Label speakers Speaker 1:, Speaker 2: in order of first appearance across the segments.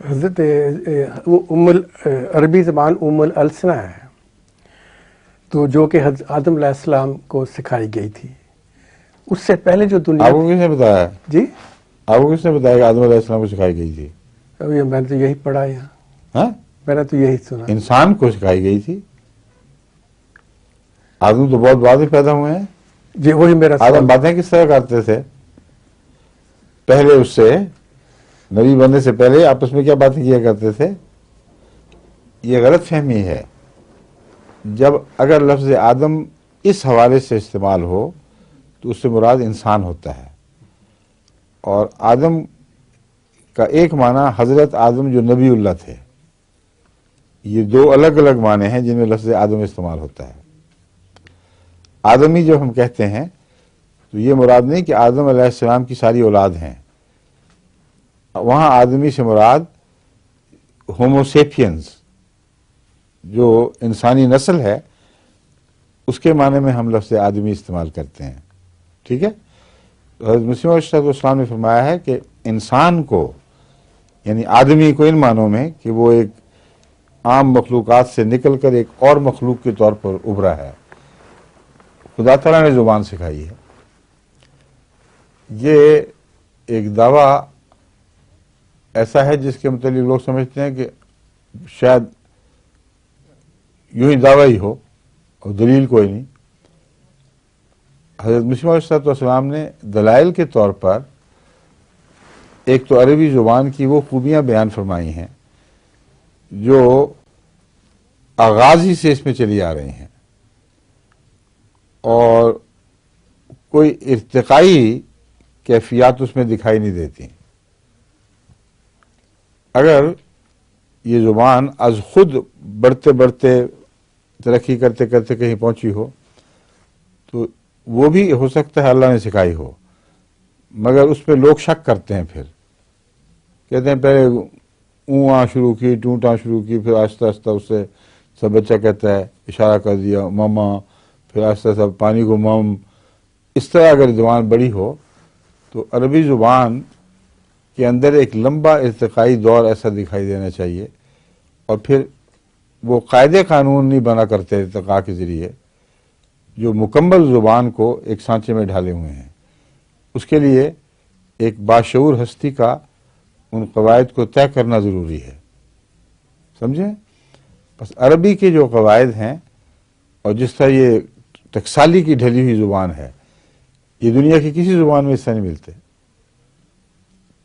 Speaker 1: حضرت عربی زبان السنہ ہے، تو جو کہ حضرت آدم علیہ السلام کو سکھائی گئی تھی. اس سے پہلے جو دنیا
Speaker 2: آپ کو کس نے بتایا؟
Speaker 1: جی
Speaker 2: آپ کو کس نے بتایا کہ آدم علیہ السلام کو سکھائی گئی تھی؟
Speaker 1: ابھی میں نے تو یہی پڑھا یہاں،
Speaker 2: ہاں،
Speaker 1: میں نے تو یہی سنا.
Speaker 2: انسان کو سکھائی گئی تھی. آدم تو بہت بعد میں پیدا ہوئے ہیں.
Speaker 1: جی وہی میرا
Speaker 2: آدم
Speaker 1: سوال.
Speaker 2: باتیں کس طرح کرتے تھے؟ پہلے اس سے نبی بننے سے پہلے آپس میں کیا باتیں کیا کرتے تھے؟ یہ غلط فہمی ہے. جب اگر لفظ آدم اس حوالے سے استعمال ہو تو اس سے مراد انسان ہوتا ہے، اور آدم کا ایک معنی حضرت آدم جو نبی اللہ تھے. یہ دو الگ الگ معنی ہیں جن میں لفظ آدم استعمال ہوتا ہے. آدمی جب ہم کہتے ہیں تو یہ مراد نہیں کہ آدم علیہ السلام کی ساری اولاد ہیں. وہاں آدمی سے مراد ہوموسیپینز جو انسانی نسل ہے، اس کے معنی میں ہم لفظ آدمی استعمال کرتے ہیں. ٹھیک ہے؟ حضرت مسیح موعود علیہ السلام نے فرمایا ہے کہ انسان کو، یعنی آدمی کو، ان معنوں میں کہ وہ ایک عام مخلوقات سے نکل کر ایک اور مخلوق کے طور پر ابھرا ہے، خدا تعالیٰ نے زبان سکھائی ہے. یہ ایک دعویٰ ایسا ہے جس کے متعلق لوگ سمجھتے ہیں کہ شاید یوں ہی دعویٰ ہی ہو اور دلیل کوئی نہیں. حضرت مسیح موعود علیہ السلام نے دلائل کے طور پر ایک تو عربی زبان کی وہ خوبیاں بیان فرمائی ہیں جو آغاز ہی سے اس میں چلی آ رہی ہیں، اور کوئی ارتقائی کیفیات اس میں دکھائی نہیں دیتی. اگر یہ زبان از خود بڑھتے بڑھتے ترقی کرتے کرتے کہیں پہنچی ہو تو وہ بھی ہو سکتا ہے اللہ نے سکھائی ہو، مگر اس پہ لوگ شک کرتے ہیں. پھر کہتے ہیں پہلے اوں شروع کی، ٹونٹاں شروع کی، پھر آہستہ آہستہ اس سے سب بچہ کہتا ہے، اشارہ کر دیا ماما، پھر آہستہ آہستہ پانی کو مم. اس طرح اگر زبان بڑی ہو تو عربی زبان کے اندر ایک لمبا ارتقائی دور ایسا دکھائی دینا چاہیے، اور پھر وہ قاعدے قانون نہیں بنا کرتے ارتقاء کے ذریعے جو مکمل زبان کو ایک سانچے میں ڈھالے ہوئے ہیں. اس کے لیے ایک باشعور ہستی کا ان قواعد کو طے کرنا ضروری ہے. سمجھیں؟ بس عربی کے جو قواعد ہیں اور جس طرح یہ ٹکسالی کی ڈھلی ہوئی زبان ہے، یہ دنیا کی کسی زبان میں اس سے نہیں ملتے.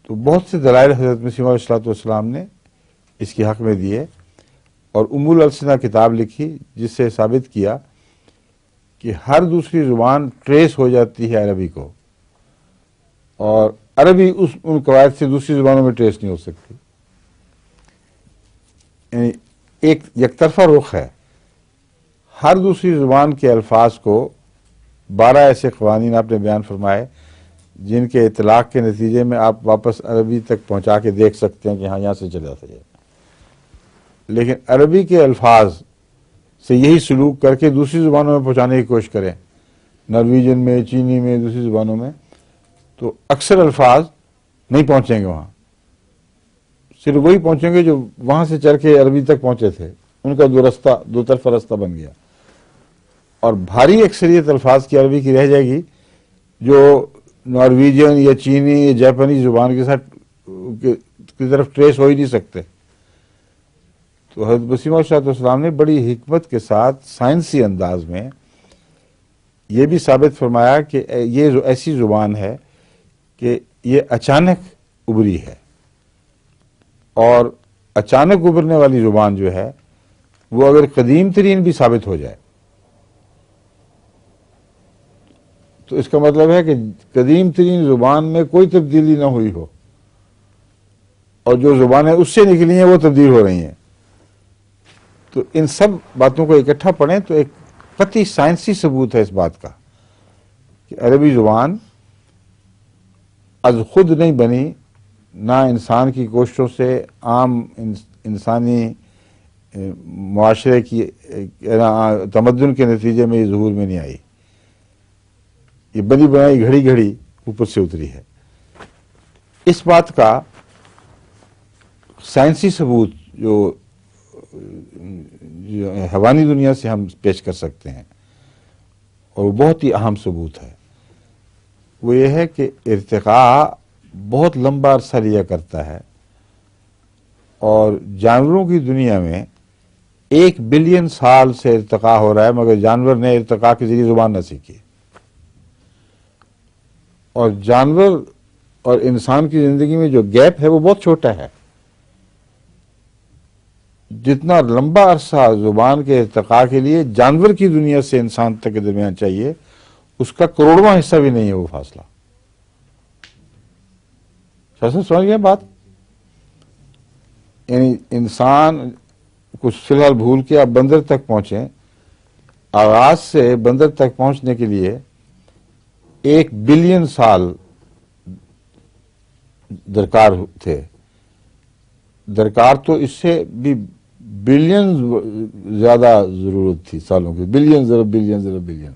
Speaker 2: تو بہت سے دلائل حضرت مسیح موعود علیہ السلام نے اس کے حق میں دیے، اور السنہ کتاب لکھی جس سے ثابت کیا کہ ہر دوسری زبان ٹریس ہو جاتی ہے عربی کو، اور عربی ان قواعد سے دوسری زبانوں میں ٹریس نہیں ہو سکتی. یعنی ایک یک طرفہ رخ ہے. ہر دوسری زبان کے الفاظ کو 12 ایسے قوانین آپ نے بیان فرمائے جن کے اطلاق کے نتیجے میں آپ واپس عربی تک پہنچا کے دیکھ سکتے ہیں کہ ہاں یہاں سے چلا تھا. لیکن عربی کے الفاظ سے یہی سلوک کر کے دوسری زبانوں میں پہنچانے کی کوشش کریں، نرویجن میں، چینی میں، دوسری زبانوں میں، تو اکثر الفاظ نہیں پہنچیں گے وہاں. صرف وہی پہنچیں گے جو وہاں سے چل کے عربی تک پہنچے تھے. ان کا دو طرفہ رستہ بن گیا، اور بھاری اکثریت الفاظ کی عربی کی رہ جائے گی جو نارویجن یا چینی یا جاپانی زبان کے ساتھ کی طرف ٹریس ہو ہی نہیں سکتے. تو حضرت مسیح موعود علیہ السلام نے بڑی حکمت کے ساتھ سائنسی انداز میں یہ بھی ثابت فرمایا کہ یہ ایسی زبان ہے کہ یہ اچانک ابھری ہے، اور اچانک ابھرنے والی زبان جو ہے وہ اگر قدیم ترین بھی ثابت ہو جائے تو اس کا مطلب ہے کہ قدیم ترین زبان میں کوئی تبدیلی نہ ہوئی ہو، اور جو زبانیں اس سے نکلی ہیں وہ تبدیل ہو رہی ہیں. تو ان سب باتوں کو اکٹھا پڑھیں تو ایک قطعی سائنسی ثبوت ہے اس بات کا کہ عربی زبان از خود نہیں بنی، نہ انسان کی کوششوں سے عام انسانی معاشرے کی تمدن کے نتیجے میں یہ ظہور میں نہیں آئی. یہ بنی بنائی گھڑی گھڑی اوپر سے اتری ہے. اس بات کا سائنسی ثبوت جو حیوانی دنیا سے ہم پیش کر سکتے ہیں، اور وہ بہت ہی اہم ثبوت ہے، وہ یہ ہے کہ ارتقاء بہت لمبا عرصہ لیا کرتا ہے، اور جانوروں کی دنیا میں 1 بلین سال سے ارتقاء ہو رہا ہے، مگر جانور نے ارتقاء کے ذریعے زبان نہ سیکھی، اور جانور اور انسان کی زندگی میں جو گیپ ہے وہ بہت چھوٹا ہے۔ جتنا لمبا عرصہ زبان کے ارتقاء کے لیے جانور کی دنیا سے انسان تک کے درمیان چاہیے، اس کا کروڑواں حصہ بھی نہیں ہے وہ فاصلہ۔ سمجھ گئے بات؟ یعنی انسان کچھ فی الحال بھول کے آپ بندر تک پہنچیں، آغاز سے بندر تک پہنچنے کے لیے 1 بلین سال درکار تھے، درکار تو اس سے بھی بلین زیادہ ضرورت تھی سالوں کی، بلین ضرب بلین ضرب بلین،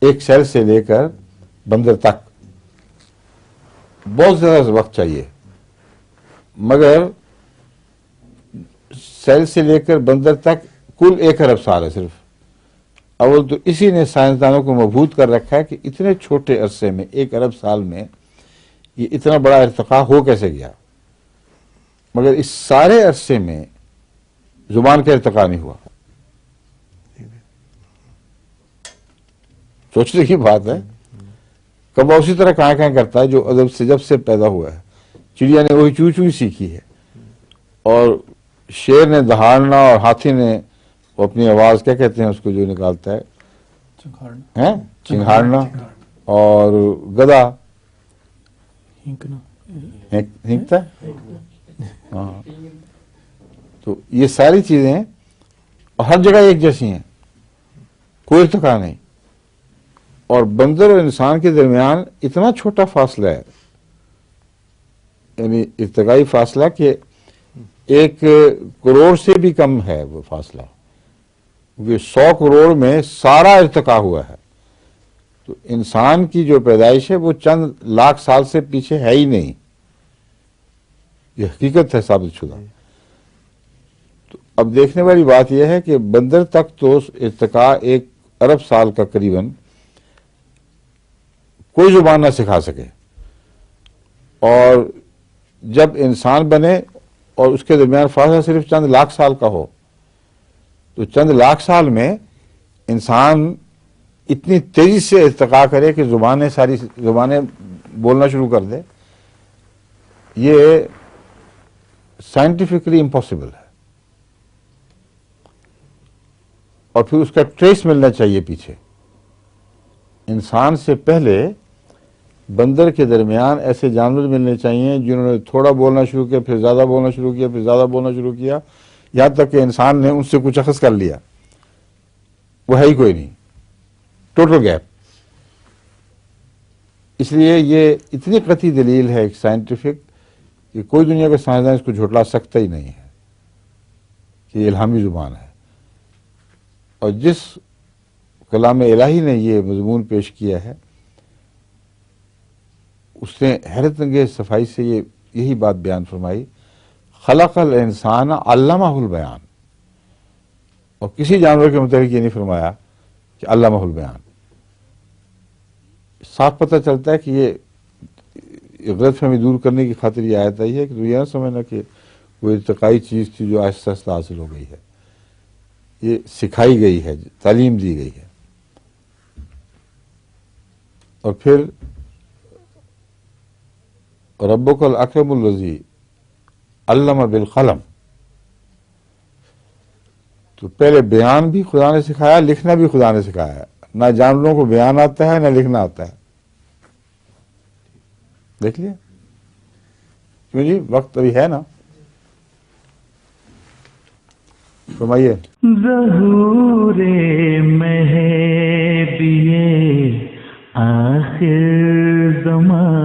Speaker 2: ایک سیل سے لے کر بندر تک بہت زیادہ وقت چاہیے، مگر سیل سے لے کر بندر تک کل 1 ارب سال ہے صرف۔ اول تو اسی نے سائنسدانوں کو مبہوت کر رکھا ہے کہ اتنے چھوٹے عرصے میں 1 ارب سال میں یہ اتنا بڑا ارتقاء ہو کیسے گیا، مگر اس سارے عرصے میں زبان کا ارتقاء نہیں ہوا۔ سوچنے کی بات ہے۔ کبا اسی طرح کہاں کہاں کرتا ہے جو ادب سے جب سے پیدا ہوا ہے، چڑیا نے وہی چوئی چوئی سیکھی ہے، اور شیر نے دہاڑنا، اور ہاتھی نے وہ اپنی آواز کیا کہتے ہیں اس کو جو نکالتا ہے، چنگھاڑنا، اور گدھا ہینکتا ہے۔ ہاں، تو یہ ساری چیزیں ہر جگہ ایک جیسی ہیں، کوئی ارتقاء نہیں، اور بندر اور انسان کے درمیان اتنا چھوٹا فاصلہ ہے، یعنی ارتقائی فاصلہ کہ 1 کروڑ سے بھی کم ہے وہ فاصلہ، کیونکہ 100 کروڑ میں سارا ارتقاء ہوا ہے، تو انسان کی جو پیدائش ہے وہ چند لاکھ سال سے پیچھے ہے ہی نہیں، یہ حقیقت ہے ثابت شدہ۔ تو اب دیکھنے والی بات یہ ہے کہ بندر تک تو ارتقاء 1 ارب سال کا قریباً کوئی زبان نہ سکھا سکے، اور جب انسان بنے اور اس کے درمیان فاصلہ صرف چند لاکھ سال کا ہو، تو چند لاکھ سال میں انسان اتنی تیزی سے ارتقاء کرے کہ ساری زبانیں بولنا شروع کر دے، یہ سائنٹیفکلی امپاسبل ہے، اور پھر اس کا ٹریس ملنا چاہیے پیچھے۔ انسان سے پہلے بندر کے درمیان ایسے جانور ملنے چاہیے جنہوں نے تھوڑا بولنا شروع کیا، پھر زیادہ بولنا شروع کیا، پھر زیادہ بولنا شروع کیا، یہاں تک کہ انسان نے ان سے کچھ اخذ کر لیا، وہ ہے ہی کوئی نہیں، ٹوٹل گیپ۔ اس لیے یہ اتنی قطعی دلیل ہے ایک سائنٹیفک کہ کوئی دنیا کا سائنسدان اس کو جھٹلا سکتا ہی نہیں ہے کہ یہ الہامی زبان ہے، اور جس کلام الہی نے یہ مضمون پیش کیا ہے اس نے حیرت انگیز صفائی سے یہی بات بیان فرمائی، خلق الانسان علمہ البیان، اور کسی جانور کے متعلق یہ نہیں فرمایا کہ علمہ البیان۔ صاف پتہ چلتا ہے کہ یہ غلط فہمی دور کرنے کی خاطر یہ آیت آئی ہے کہ تو یہ نہ سمجھنا کہ وہ ارتقائی چیز تھی جو آہستہ آہستہ حاصل ہو گئی ہے، یہ سکھائی گئی ہے، تعلیم دی گئی ہے۔ اور پھر ربک الاکرم الذی علم بالقلم، تو پہلے بیان بھی خدا نے سکھایا، لکھنا بھی خدا نے سکھایا، نہ جانوروں کو بیان آتا ہے نہ لکھنا آتا ہے۔ دیکھ لیا کیوں جی، وقت ابھی ہے نا، فرمائیے۔
Speaker 3: ظہور مہدی آخر زمان